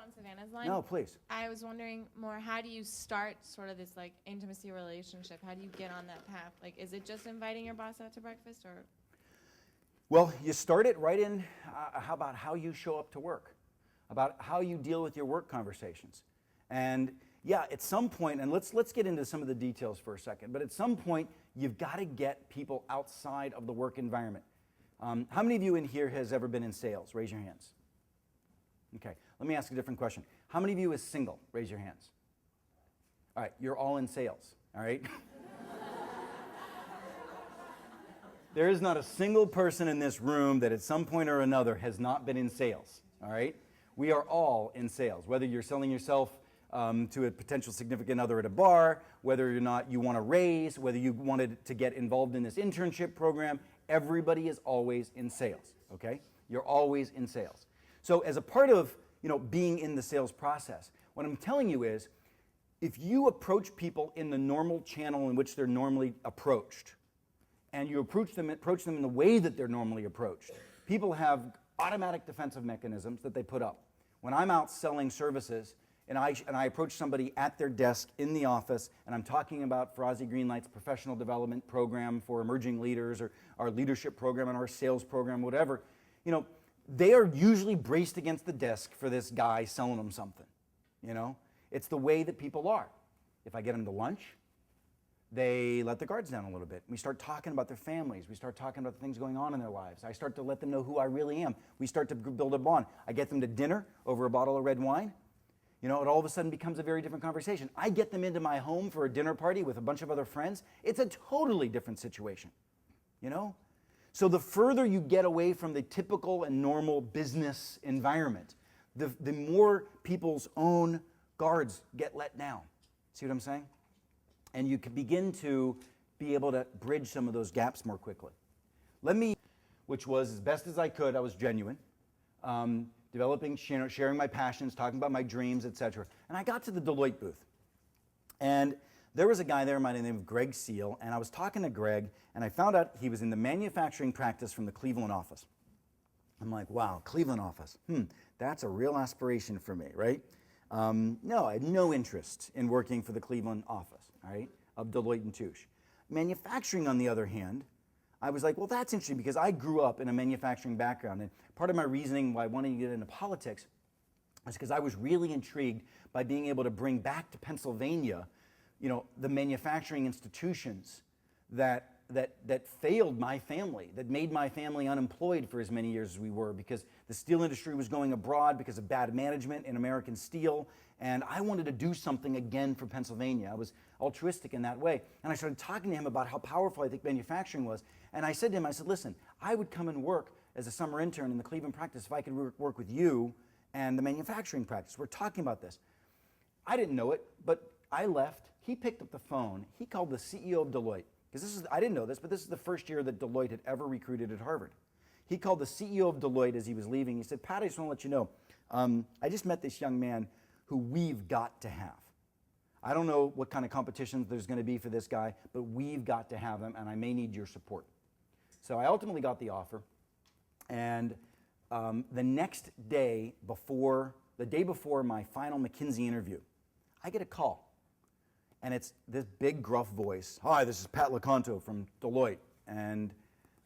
on Savannah's line. No, please. I was wondering more, how do you start sort of this like intimacy relationship? How do you get on that path? Like, is it just inviting your boss out to breakfast, or? Well, you start it right in, how about how you show up to work, about how you deal with your work conversations. And yeah, at some point, and let's get into some of the details for a second, but at some point, you've got to get people outside of the work environment. How many of you in here has ever been in sales? Raise your hands. Okay, let me ask a different question. How many of you is single? Raise your hands. All right, you're all in sales, all right? There is not a single person in this room that at some point or another has not been in sales, all right? We are all in sales, whether you're selling yourself to a potential significant other at a bar, whether or not you want to raise, whether you wanted to get involved in this internship program, everybody is always in sales, okay? You're always in sales. So as a part of, being in the sales process, what I'm telling you is, if you approach people in the normal channel in which they're normally approached, and you approach them in the way that they're normally approached, people have automatic defensive mechanisms that they put up. When I'm out selling services, and I approach somebody at their desk in the office, and I'm talking about Farazi Greenlight's professional development program for emerging leaders, or our leadership program and our sales program, whatever, they are usually braced against the desk for this guy selling them something. It's the way that people are. If I get them to lunch, they let their guards down a little bit. We start talking about their families. We start talking about the things going on in their lives. I start to let them know who I really am. We start to build a bond. I get them to dinner over a bottle of red wine. It all of a sudden becomes a very different conversation. I get them into my home for a dinner party with a bunch of other friends. It's a totally different situation, So the further you get away from the typical and normal business environment, the more people's own guards get let down. See what I'm saying? And you can begin to be able to bridge some of those gaps more quickly. Which was as best as I could, I was genuine. Developing, sharing my passions, talking about my dreams, etc. And I got to the Deloitte booth. And there was a guy there by the name of Greg Seal, and I was talking to Greg, and I found out he was in the manufacturing practice from the Cleveland office. I'm like, wow, Cleveland office. That's a real aspiration for me, right? No, I had no interest in working for the Cleveland office, right, of Deloitte & Touche. Manufacturing, on the other hand, I was like, well, that's interesting because I grew up in a manufacturing background, and part of my reasoning why I wanted to get into politics was because I was really intrigued by being able to bring back to Pennsylvania, the manufacturing institutions that failed my family, that made my family unemployed for as many years as we were, because the steel industry was going abroad because of bad management in American steel, and I wanted to do something again for Pennsylvania. I was altruistic in that way, and I started talking to him about how powerful I think manufacturing was, and I said to him, listen, I would come and work as a summer intern in the Cleveland practice if I could work with you and the manufacturing practice. We're talking about this. I didn't know it, but I left. He picked up the phone. He called the CEO of Deloitte. Because I didn't know this, but this is the first year that Deloitte had ever recruited at Harvard. He called the CEO of Deloitte as he was leaving. He said, Pat, I just want to let you know, I just met this young man who we've got to have. I don't know what kind of competition there's going to be for this guy, but we've got to have him, and I may need your support. So I ultimately got the offer, and the next day the day before my final McKinsey interview, I get a call. And it's this big, gruff voice. Hi, this is Pat Lecanto from Deloitte. And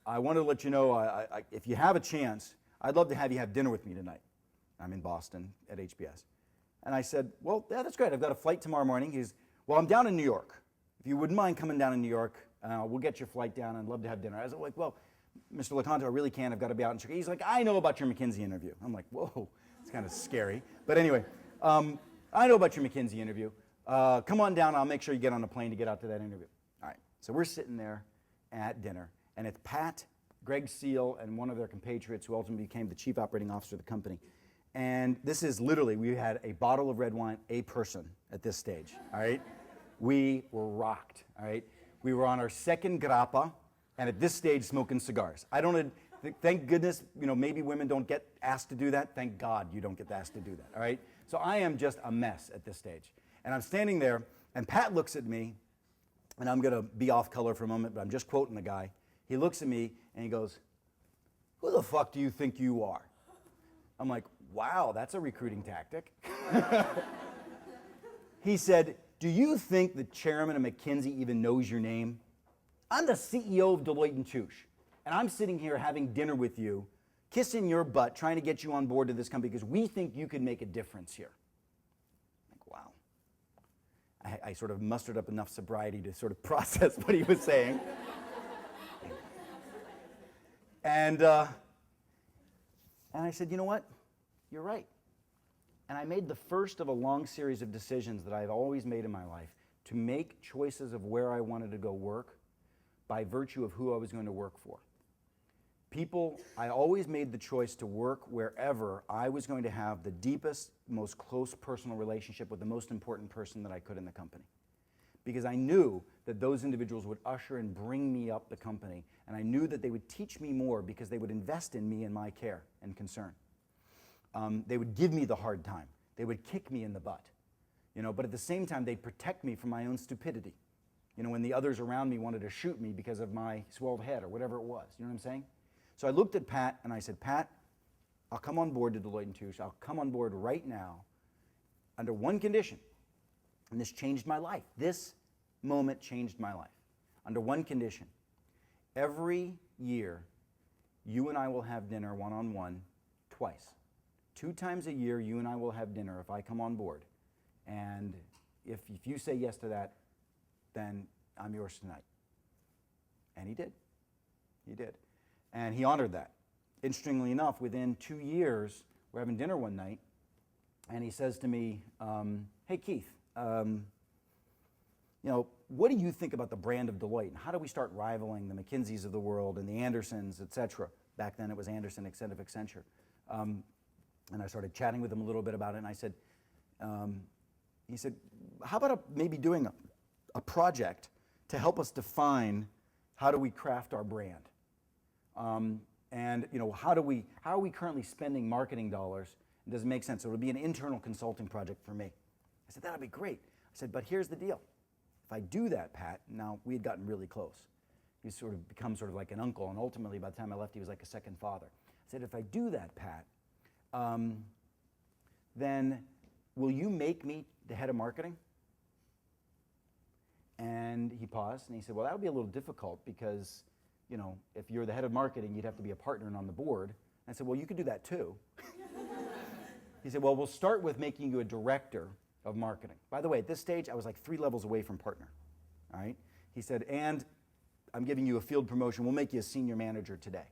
I wanted to let you know, if you have a chance, I'd love to have you have dinner with me tonight. I'm in Boston at HBS. And I said, well, yeah, that's great. I've got a flight tomorrow morning. He's, well, I'm down in New York. If you wouldn't mind coming down in New York, we'll get your flight down. I'd love to have dinner. I was like, well, Mr. Lecanto, I really can't. I've got to be out in Chicago. He's like, I know about your McKinsey interview. I'm like, whoa, it's kind of scary. But anyway, I know about your McKinsey interview. Come on down, I'll make sure you get on a plane to get out to that interview. All right, so we're sitting there at dinner, and it's Pat, Greg Seal, and one of their compatriots who ultimately became the chief operating officer of the company. And this is literally, we had a bottle of red wine, a person at this stage, all right? We were rocked, all right? We were on our second grappa, and at this stage, smoking cigars. Thank goodness, maybe women don't get asked to do that. Thank God you don't get asked to do that, all right? So I am just a mess at this stage. And I'm standing there, and Pat looks at me, and I'm going to be off color for a moment, but I'm just quoting the guy. He looks at me, and he goes, who the fuck do you think you are? I'm like, wow, that's a recruiting tactic. He said, do you think the chairman of McKinsey even knows your name? I'm the CEO of Deloitte & Touche, and I'm sitting here having dinner with you, kissing your butt, trying to get you on board to this company because we think you could make a difference here. Like, wow. I sort of mustered up enough sobriety to sort of process what he was saying. And I said, you know what? You're right. And I made the first of a long series of decisions that I've always made in my life to make choices of where I wanted to go work by virtue of who I was going to work for. I always made the choice to work wherever I was going to have the deepest, most close personal relationship with the most important person that I could in the company. Because I knew that those individuals would usher and bring me up the company, and I knew that they would teach me more because they would invest in me and my care and concern. They would give me the hard time. They would kick me in the butt. But at the same time, they'd protect me from my own stupidity. When the others around me wanted to shoot me because of my swelled head or whatever it was. You know what I'm saying? So I looked at Pat and I said, Pat, I'll come on board to Deloitte & Touche. I'll come on board right now under one condition. And this changed my life. This moment changed my life. Under one condition. Every year, you and I will have dinner one-on-one twice. 2 times a year, you and I will have dinner if I come on board. And if you say yes to that, then I'm yours tonight. And he did. He did. And he honored that. Interestingly enough, within 2 years, we're having dinner one night, and he says to me, hey, Keith, what do you think about the brand of Deloitte? And how do we start rivaling the McKinseys of the world and the Andersons, et cetera? Back then it was Anderson, Accenture. And I started chatting with him a little bit about it, and I said, he said, how about maybe doing a project to help us define how do we craft our brand? And how are we currently spending marketing dollars? And does it make sense? So it'll be an internal consulting project for me. I said, that'll be great. I said, but here's the deal. If I do that, Pat, now we had gotten really close. He's sort of become sort of like an uncle, and ultimately by the time I left, he was like a second father. I said, if I do that, Pat, then will you make me the head of marketing? And he paused and he said, well, that'll be a little difficult because, if you're the head of marketing, you'd have to be a partner and on the board. And I said, well, you could do that too. He said, well, we'll start with making you a director of marketing. By the way, at this stage, I was like 3 levels away from partner. All right? He said, and I'm giving you a field promotion. We'll make you a senior manager today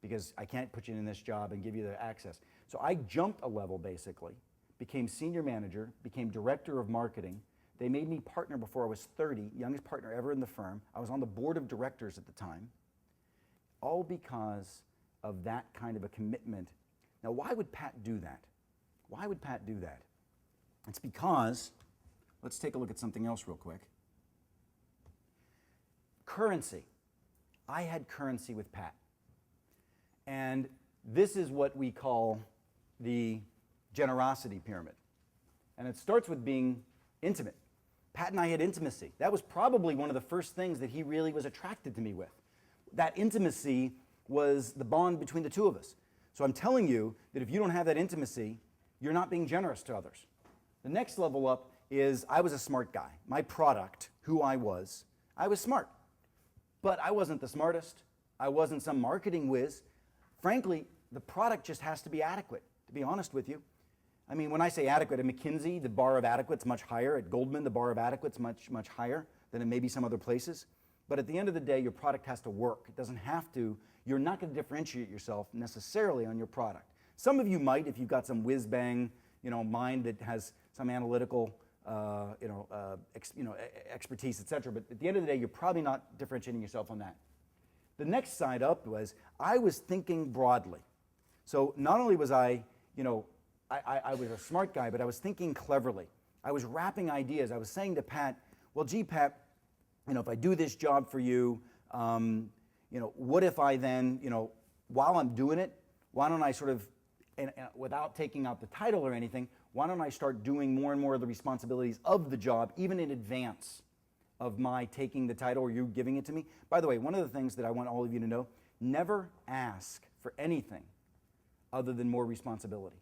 because I can't put you in this job and give you the access. So I jumped a level, basically, became senior manager, became director of marketing. They made me partner before I was 30, youngest partner ever in the firm. I was on the board of directors at the time, all because of that kind of a commitment. Now, why would Pat do that? Why would Pat do that? It's because, let's take a look at something else real quick. Currency. I had currency with Pat. And this is what we call the generosity pyramid. And it starts with being intimate. Pat and I had intimacy. That was probably one of the first things that he really was attracted to me with. That intimacy was the bond between the two of us. So I'm telling you that if you don't have that intimacy, you're not being generous to others. The next level up is I was a smart guy. My product, who I was smart. But I wasn't the smartest. I wasn't some marketing whiz. Frankly, the product just has to be adequate, to be honest with you. I mean, when I say adequate, at McKinsey, the bar of adequate's much higher. At Goldman, the bar of adequate's much, much higher than in maybe some other places. But at the end of the day, your product has to work. It doesn't have to. You're not going to differentiate yourself necessarily on your product. Some of you might, if you've got some whiz-bang, mind that has some analytical, expertise, et cetera. But at the end of the day, you're probably not differentiating yourself on that. The next side up was I was thinking broadly. So not only was I was a smart guy, but I was thinking cleverly. I was wrapping ideas. I was saying to Pat, well, gee, Pat, if I do this job for you, what if I then, while I'm doing it, why don't I sort of, without taking out the title or anything, why don't I start doing more and more of the responsibilities of the job, even in advance of my taking the title or you giving it to me? By the way, one of the things that I want all of you to know, never ask for anything other than more responsibility.